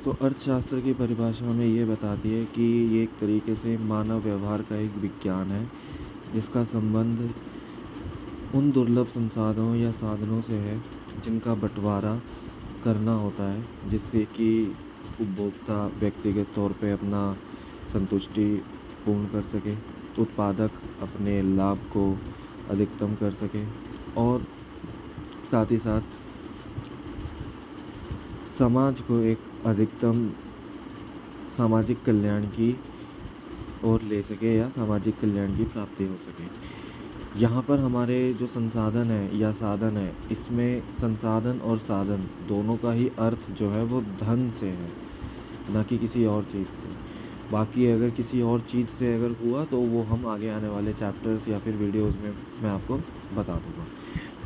तो अर्थशास्त्र की परिभाषा हमें ये बताती है कि ये एक तरीके से मानव व्यवहार का एक विज्ञान है, जिसका संबंध उन दुर्लभ संसाधनों या साधनों से है जिनका बंटवारा करना होता है, जिससे कि उपभोक्ता व्यक्तिगत तौर पे अपना संतुष्टि पूर्ण कर सके, उत्पादक अपने लाभ को अधिकतम कर सके और साथ ही साथ समाज को एक अधिकतम सामाजिक कल्याण की ओर ले सके या सामाजिक कल्याण की प्राप्ति हो सके। यहाँ पर हमारे जो संसाधन है या साधन है, इसमें संसाधन और साधन दोनों का ही अर्थ जो है वो धन से है, ना कि किसी और चीज़ से। बाकी अगर किसी और चीज़ से अगर हुआ तो वो हम आगे आने वाले चैप्टर्स या फिर वीडियोस में मैं आपको बता दूँगा।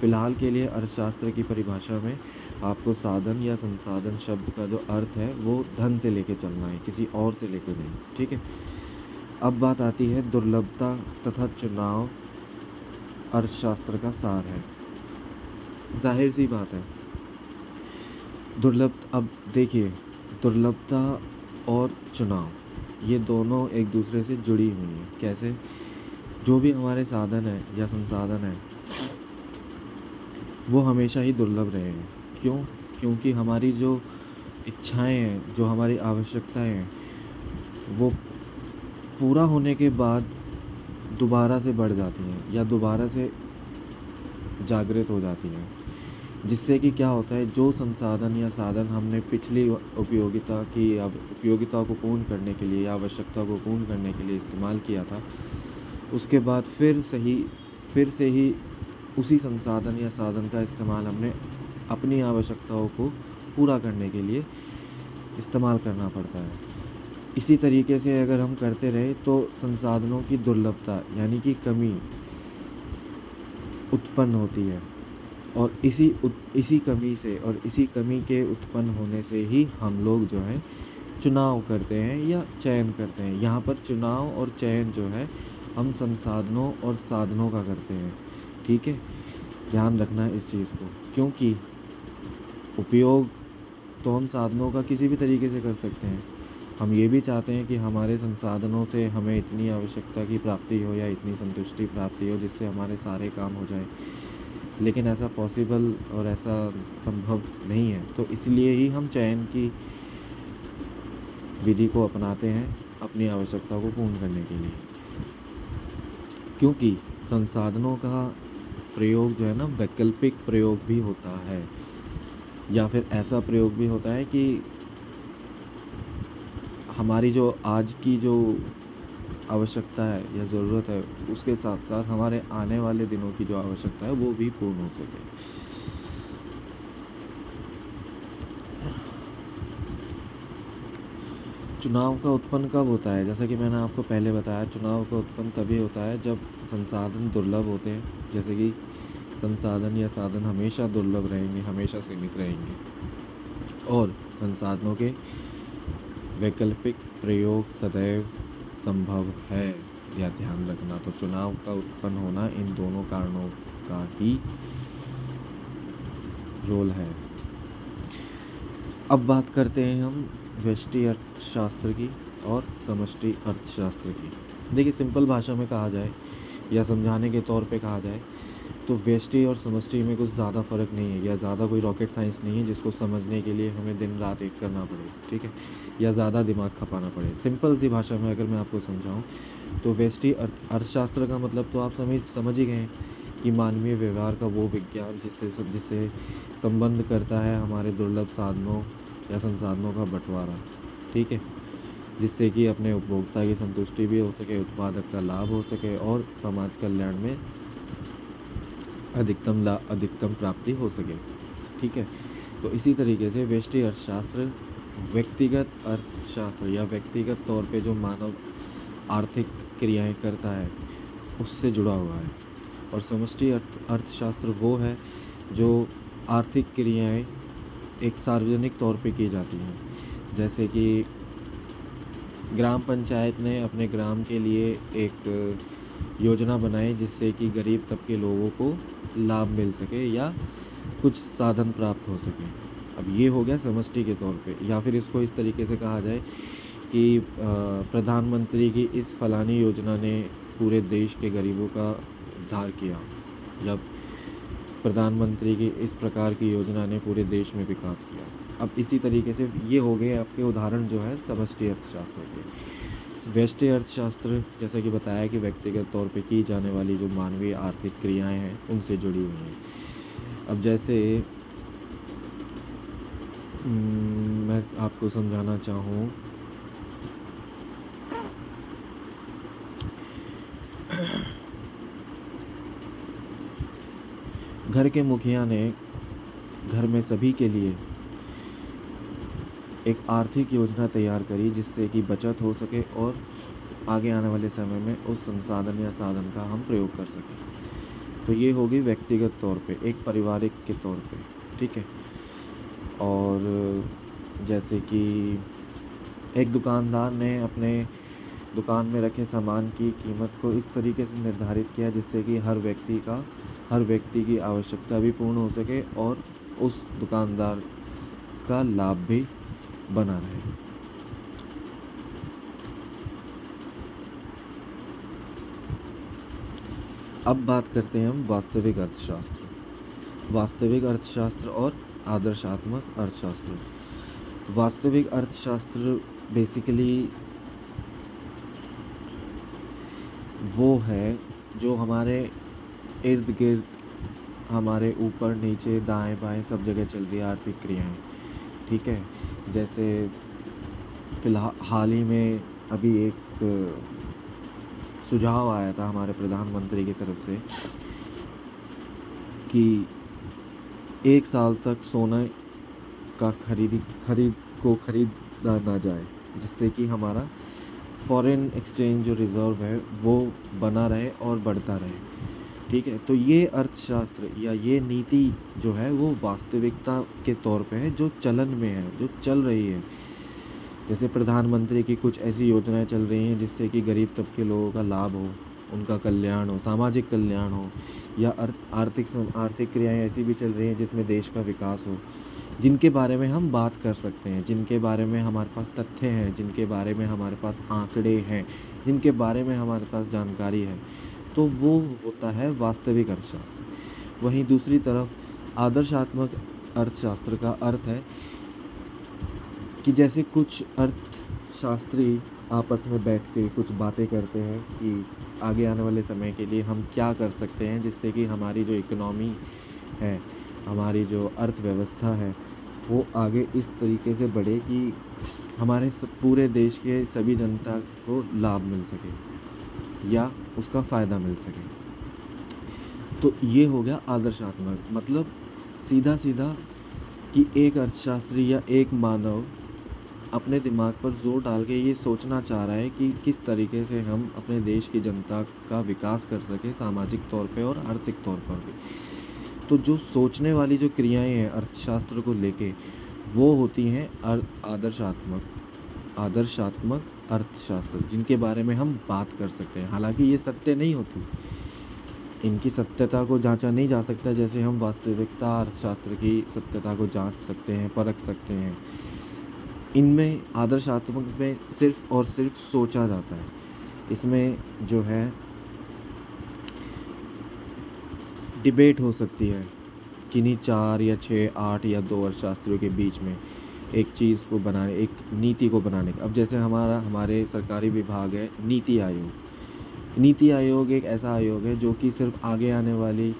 फ़िलहाल के लिए अर्थशास्त्र की परिभाषा में आपको साधन या संसाधन शब्द का जो अर्थ है वो धन से लेके चलना है, किसी और से लेके नहीं, ठीक है। अब बात आती है दुर्लभता तथा चुनाव अर्थशास्त्र का सार है। जाहिर सी बात है, अब देखिए, दुर्लभता और चुनाव ये दोनों एक दूसरे से जुड़ी हुई हैं। कैसे? जो भी हमारे साधन है या संसाधन है वो हमेशा ही दुर्लभ रहे हैं। क्यों? क्योंकि हमारी जो इच्छाएं हैं, जो हमारी आवश्यकताएं हैं, वो पूरा होने के बाद दोबारा से बढ़ जाती हैं या दोबारा से जागृत हो जाती हैं, जिससे कि क्या होता है, जो संसाधन या साधन हमने पिछली उपयोगिता को पूर्ण करने के लिए या आवश्यकता को पूर्ण करने के लिए इस्तेमाल किया था, उसके बाद फिर से ही उसी संसाधन या साधन का इस्तेमाल हमने अपनी आवश्यकताओं को पूरा करने के लिए इस्तेमाल करना पड़ता है। इसी तरीके से अगर हम करते रहे तो संसाधनों की दुर्लभता यानी कि कमी उत्पन्न होती है और इसी कमी से और इसी कमी के उत्पन्न होने से ही हम लोग जो है चुनाव करते हैं या चयन करते हैं। यहाँ पर चुनाव और चयन जो है हम संसाधनों और साधनों का करते हैं, ठीक है। ध्यान रखना है इस चीज़ को, क्योंकि उपयोग तो हम साधनों का किसी भी तरीके से कर सकते हैं। हम ये भी चाहते हैं कि हमारे संसाधनों से हमें इतनी आवश्यकता की प्राप्ति हो या इतनी संतुष्टि प्राप्ति हो जिससे हमारे सारे काम हो जाएं, लेकिन ऐसा पॉसिबल और ऐसा संभव नहीं है। तो इसलिए ही हम चयन की विधि को अपनाते हैं अपनी आवश्यकता को पूर्ण करने के लिए, क्योंकि संसाधनों का प्रयोग जो है ना, वैकल्पिक प्रयोग भी होता है या फिर ऐसा प्रयोग भी होता है कि हमारी जो आज की जो आवश्यकता है या ज़रूरत है, उसके साथ साथ हमारे आने वाले दिनों की जो आवश्यकता है वो भी पूर्ण हो सके। चुनाव का उत्पन्न कब होता है? जैसा कि मैंने आपको पहले बताया, चुनाव का उत्पन्न तभी होता है जब संसाधन दुर्लभ होते हैं। जैसे कि संसाधन या साधन हमेशा दुर्लभ रहेंगे, हमेशा सीमित रहेंगे और संसाधनों के वैकल्पिक प्रयोग सदैव संभव है, यह ध्यान रखना। तो चुनाव का उत्पन्न होना इन दोनों कारणों का ही रोल है। अब बात करते हैं हम व्यष्टि अर्थशास्त्र की और समष्टि अर्थशास्त्र की। देखिए, सिंपल भाषा में कहा जाए या समझाने के तौर पे कहा जाए तो व्यष्टि और समष्टि में कुछ ज़्यादा फ़र्क नहीं है या ज़्यादा कोई रॉकेट साइंस नहीं है जिसको समझने के लिए हमें दिन रात एक करना पड़े, ठीक है, या ज़्यादा दिमाग खपाना पड़े। सिंपल सी भाषा में अगर मैं आपको समझाऊँ तो व्यष्टि अर्थशास्त्र का मतलब तो आप समझ ही गए हैं कि मानवीय व्यवहार का वो विज्ञान जिससे संबंध करता है हमारे दुर्लभ साधनों या संसाधनों का बंटवारा, ठीक है, जिससे कि अपने उपभोक्ता की संतुष्टि भी हो सके, उत्पादक का लाभ हो सके और समाज कल्याण में अधिकतम प्राप्ति हो सके, ठीक है। तो इसी तरीके से व्यष्टि अर्थशास्त्र व्यक्तिगत अर्थशास्त्र या व्यक्तिगत तौर पे जो मानव आर्थिक क्रियाएं करता है उससे जुड़ा हुआ है, और समष्टि अर्थशास्त्र वो है जो आर्थिक क्रियाएं एक सार्वजनिक तौर पे की जाती हैं। जैसे कि ग्राम पंचायत ने अपने ग्राम के लिए एक योजना बनाई जिससे कि गरीब तबके लोगों को लाभ मिल सके या कुछ साधन प्राप्त हो सके। अब ये हो गया समष्टि के तौर पे, या फिर इसको इस तरीके से कहा जाए कि प्रधानमंत्री की इस फलानी योजना ने पूरे देश के गरीबों का उद्धार किया, या प्रधानमंत्री की इस प्रकार की योजना ने पूरे देश में विकास किया। अब इसी तरीके से ये हो गए आपके उदाहरण जो है समष्टि अर्थशास्त्र के। व्यष्टि अर्थशास्त्र जैसा कि बताया कि व्यक्तिगत तौर पे की जाने वाली जो मानवीय आर्थिक क्रियाएं हैं उनसे जुड़ी हुई हैं। अब जैसे मैं आपको समझाना चाहूँ, घर के मुखिया ने घर में सभी के लिए एक आर्थिक योजना तैयार करी जिससे कि बचत हो सके और आगे आने वाले समय में उस संसाधन या साधन का हम प्रयोग कर सकें। तो ये होगी व्यक्तिगत तौर पे, एक पारिवारिक के तौर पे, ठीक है। और जैसे कि एक दुकानदार ने अपने दुकान में रखे सामान की कीमत को इस तरीके से निर्धारित किया जिससे कि हर व्यक्ति की आवश्यकता भी पूर्ण हो सके और उस दुकानदार का लाभ भी बना रहे। अब बात करते हैं हम वास्तविक अर्थशास्त्र और आदर्शात्मक अर्थशास्त्र। वास्तविक अर्थशास्त्र बेसिकली वो है जो हमारे इर्द गिर्द, हमारे ऊपर नीचे दाएं बाएं सब जगह चल रही आर्थिक क्रियाएं, ठीक है। जैसे हाल ही में अभी एक सुझाव आया था हमारे प्रधानमंत्री की तरफ से कि 1 साल तक सोना का खरीदा ना जाए, जिससे कि हमारा फॉरेन एक्सचेंज जो रिज़र्व है वो बना रहे और बढ़ता रहे, ठीक है। तो ये अर्थशास्त्र या ये नीति जो है वो वास्तविकता के तौर पे है, जो चलन में है, जो चल रही है। जैसे प्रधानमंत्री की कुछ ऐसी योजनाएं चल रही हैं जिससे कि गरीब तबके लोगों का लाभ हो, उनका कल्याण हो, सामाजिक कल्याण हो, या आर्थिक क्रियाएं ऐसी भी चल रही हैं जिसमें देश का विकास हो, जिनके बारे में हम बात कर सकते हैं, जिनके बारे में हमारे पास तथ्य हैं, जिनके बारे में हमारे पास आंकड़े हैं, जिनके बारे में हमारे पास जानकारी है, तो वो होता है वास्तविक अर्थशास्त्र। वहीं दूसरी तरफ आदर्शात्मक अर्थशास्त्र का अर्थ है कि जैसे कुछ अर्थशास्त्री आपस में बैठ के कुछ बातें करते हैं कि आगे आने वाले समय के लिए हम क्या कर सकते हैं जिससे कि हमारी जो इकोनॉमी है, हमारी जो अर्थव्यवस्था है, वो आगे इस तरीके से बढ़े कि हमारे पूरे देश के सभी जनता को लाभ मिल सके या उसका फ़ायदा मिल सके। तो ये हो गया आदर्शात्मक, मतलब सीधा सीधा कि एक अर्थशास्त्री या एक मानव अपने दिमाग पर जोर डाल के ये सोचना चाह रहा है कि किस तरीके से हम अपने देश की जनता का विकास कर सकें, सामाजिक तौर पे और आर्थिक तौर पर भी। तो जो सोचने वाली जो क्रियाएं हैं अर्थशास्त्र को लेके, वो होती हैं आदर्शात्मक अर्थशास्त्र, जिनके बारे में हम बात कर सकते हैं। हालांकि ये सत्य नहीं होती, इनकी सत्यता को जांचा नहीं जा सकता जैसे हम वास्तविकता अर्थशास्त्र की सत्यता को जांच सकते हैं, परख सकते हैं। इनमें आदर्शात्मक में सिर्फ और सिर्फ सोचा जाता है। इसमें जो है डिबेट हो सकती है किन्हीं 4 या 6, 8 या 2 अर्थशास्त्रियों के बीच में एक चीज़ को बनाने, एक नीति को बनाने का। अब जैसे हमारे सरकारी विभाग है नीति आयोग। नीति आयोग एक ऐसा आयोग है जो कि सिर्फ आगे आने वाली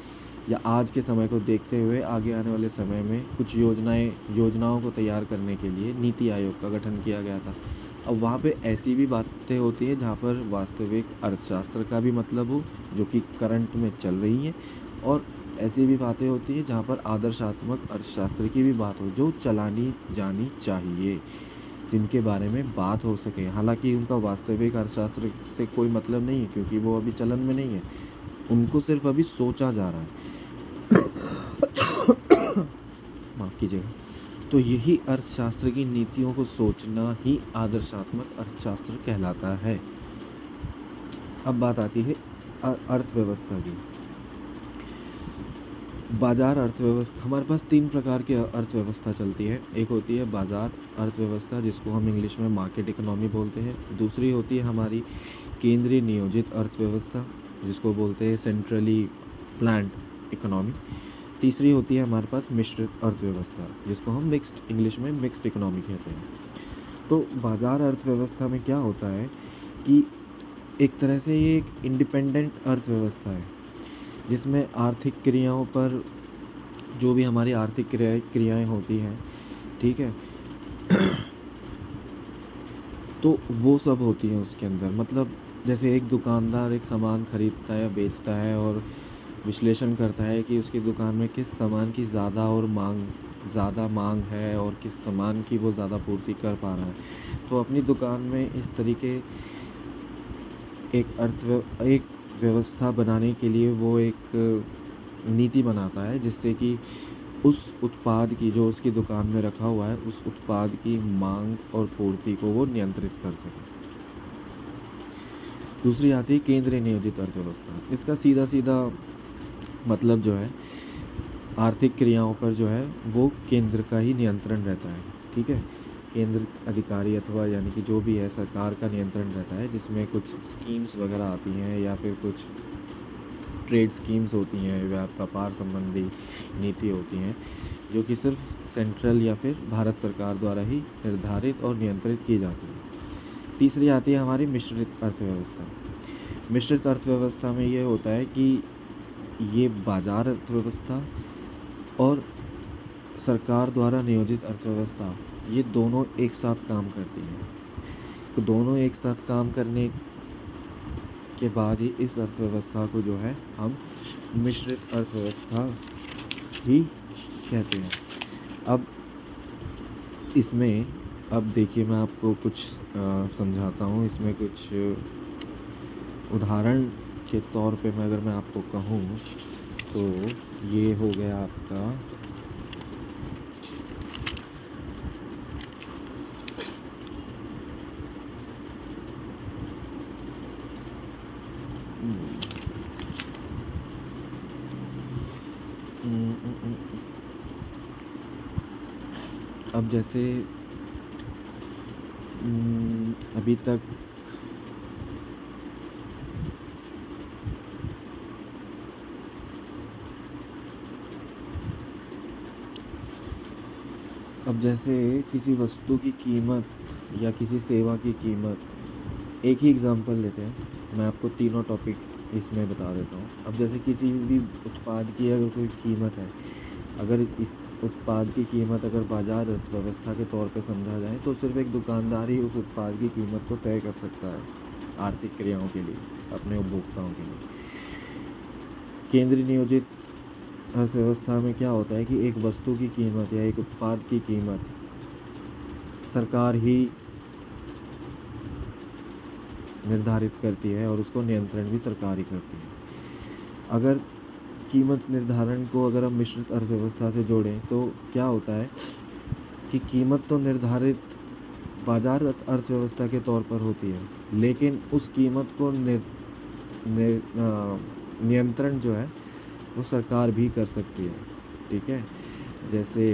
या आज के समय को देखते हुए आगे आने वाले समय में कुछ योजनाओं को तैयार करने के लिए नीति आयोग का गठन किया गया था। अब वहाँ पे ऐसी भी बातें होती है जहाँ पर वास्तविक अर्थशास्त्र का भी मतलब हो, जो कि करंट में चल रही है, और ऐसी भी बातें होती है जहाँ पर आदर्शात्मक अर्थशास्त्र की भी बात हो, जो चलानी जानी चाहिए, जिनके बारे में बात हो सके। हालांकि उनका वास्तविक अर्थशास्त्र से कोई मतलब नहीं है क्योंकि वो अभी चलन में नहीं है, उनको सिर्फ अभी सोचा जा रहा है। माफ़ कीजिएगा। तो यही अर्थशास्त्र की नीतियों को सोचना ही आदर्शात्मक अर्थशास्त्र कहलाता है। अब बात आती है अर्थव्यवस्था की। बाज़ार अर्थव्यवस्था, हमारे पास 3 प्रकार की अर्थव्यवस्था चलती है। एक होती है बाज़ार अर्थव्यवस्था, जिसको हम इंग्लिश में मार्केट इकोनॉमी बोलते हैं। दूसरी होती है हमारी केंद्रीय नियोजित अर्थव्यवस्था, जिसको बोलते हैं सेंट्रली प्लान्ड इकोनॉमी। तीसरी होती है हमारे पास मिश्रित अर्थव्यवस्था, जिसको हम मिक्स्ड, इंग्लिश में मिक्स्ड इकोनॉमी कहते हैं। तो बाज़ार अर्थव्यवस्था में क्या होता है कि एक तरह से ये एक इंडिपेंडेंट अर्थव्यवस्था है, जिसमें आर्थिक क्रियाओं पर, जो भी हमारी आर्थिक क्रियाएं होती हैं, ठीक है, तो वो सब होती हैं उसके अंदर। मतलब जैसे एक दुकानदार एक सामान खरीदता है या बेचता है और विश्लेषण करता है कि उसकी दुकान में किस सामान की ज़्यादा मांग है और किस सामान की वो ज़्यादा पूर्ति कर पा रहा है। तो अपनी दुकान में इस तरीके एक व्यवस्था बनाने के लिए वो एक नीति बनाता है, जिससे कि उस उत्पाद की, जो उसकी दुकान में रखा हुआ है, उस उत्पाद की मांग और पूर्ति को वो नियंत्रित कर सके। दूसरी आती है केंद्रीय नियोजित अर्थव्यवस्था। इसका सीधा सीधा मतलब जो है, आर्थिक क्रियाओं पर जो है वो केंद्र का ही नियंत्रण रहता है, ठीक है। केंद्र अधिकारी अथवा यानी कि जो भी है, सरकार का नियंत्रण रहता है, जिसमें कुछ स्कीम्स वगैरह आती हैं या फिर कुछ ट्रेड स्कीम्स होती हैं, व्यापार संबंधी नीति होती हैं, जो कि सिर्फ सेंट्रल या फिर भारत सरकार द्वारा ही निर्धारित और नियंत्रित की जाती है। तीसरी आती है हमारी मिश्रित अर्थव्यवस्था। मिश्रित अर्थव्यवस्था में ये होता है कि ये बाज़ार अर्थव्यवस्था और सरकार द्वारा नियोजित अर्थव्यवस्था, ये दोनों एक साथ काम करती हैं। तो दोनों एक साथ काम करने के बाद ही इस अर्थव्यवस्था को जो है हम मिश्रित अर्थव्यवस्था ही कहते हैं। अब इसमें, अब देखिए मैं आपको कुछ समझाता हूँ। इसमें कुछ उदाहरण के तौर पे अगर मैं आपको कहूँ तो ये हो गया आपका अब जैसे अभी तक अब जैसे किसी वस्तु की कीमत या किसी सेवा की कीमत, एक ही एग्जांपल लेते हैं, मैं आपको तीनों टॉपिक इसमें बता देता हूँ। अब जैसे किसी भी उत्पाद की अगर कोई कीमत है, अगर इस उत्पाद की कीमत अगर बाज़ार अर्थव्यवस्था के तौर पे समझा जाए, तो सिर्फ एक दुकानदार ही उस उत्पाद की कीमत को तय कर सकता है आर्थिक क्रियाओं के लिए, अपने उपभोक्ताओं के लिए। केंद्रीय नियोजित अर्थव्यवस्था में क्या होता है कि एक वस्तु की कीमत या एक उत्पाद की कीमत सरकार ही निर्धारित करती है और उसको नियंत्रण भी सरकार ही करती है। अगर कीमत निर्धारण को अगर हम मिश्रित अर्थव्यवस्था से जोड़ें तो क्या होता है कि कीमत तो निर्धारित बाजार अर्थव्यवस्था के तौर पर होती है, लेकिन उस कीमत को नियंत्रण जो है वो सरकार भी कर सकती है, ठीक है। जैसे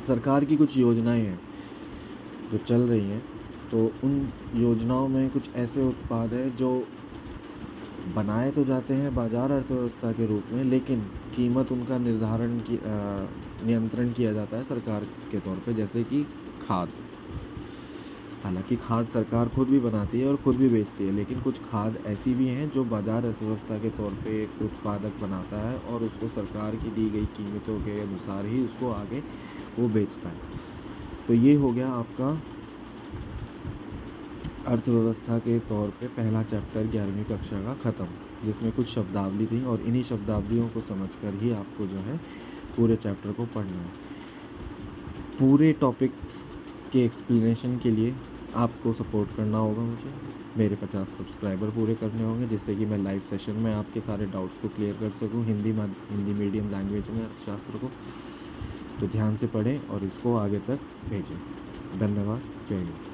सरकार की कुछ योजनाएं हैं जो चल रही हैं, तो उन योजनाओं में कुछ ऐसे उत्पाद हैं जो बनाए तो जाते हैं बाज़ार अर्थव्यवस्था के रूप में, लेकिन कीमत उनका नियंत्रण किया जाता है सरकार के तौर पे, जैसे कि खाद। हालांकि खाद सरकार खुद भी बनाती है और खुद भी बेचती है, लेकिन कुछ खाद ऐसी भी हैं जो बाज़ार अर्थव्यवस्था के तौर पे एक उत्पादक बनाता है और उसको सरकार की दी गई कीमतों के अनुसार ही उसको आगे वो बेचता है। तो ये हो गया आपका अर्थव्यवस्था के तौर पे पहला चैप्टर 11वीं कक्षा का ख़त्म, जिसमें कुछ शब्दावली थी, और इन्हीं शब्दावलियों को समझकर ही आपको जो है पूरे चैप्टर को पढ़ना है। पूरे टॉपिक्स के एक्सप्लेनेशन के लिए आपको सपोर्ट करना होगा मुझे, मेरे 50 सब्सक्राइबर पूरे करने होंगे, जिससे कि मैं लाइव सेशन में आपके सारे डाउट्स को क्लियर कर सकूं हिंदी मीडियम लैंग्वेज में अर्थशास्त्र को। तो ध्यान से पढ़ें और इसको आगे तक भेजें। धन्यवाद। जय हिंद।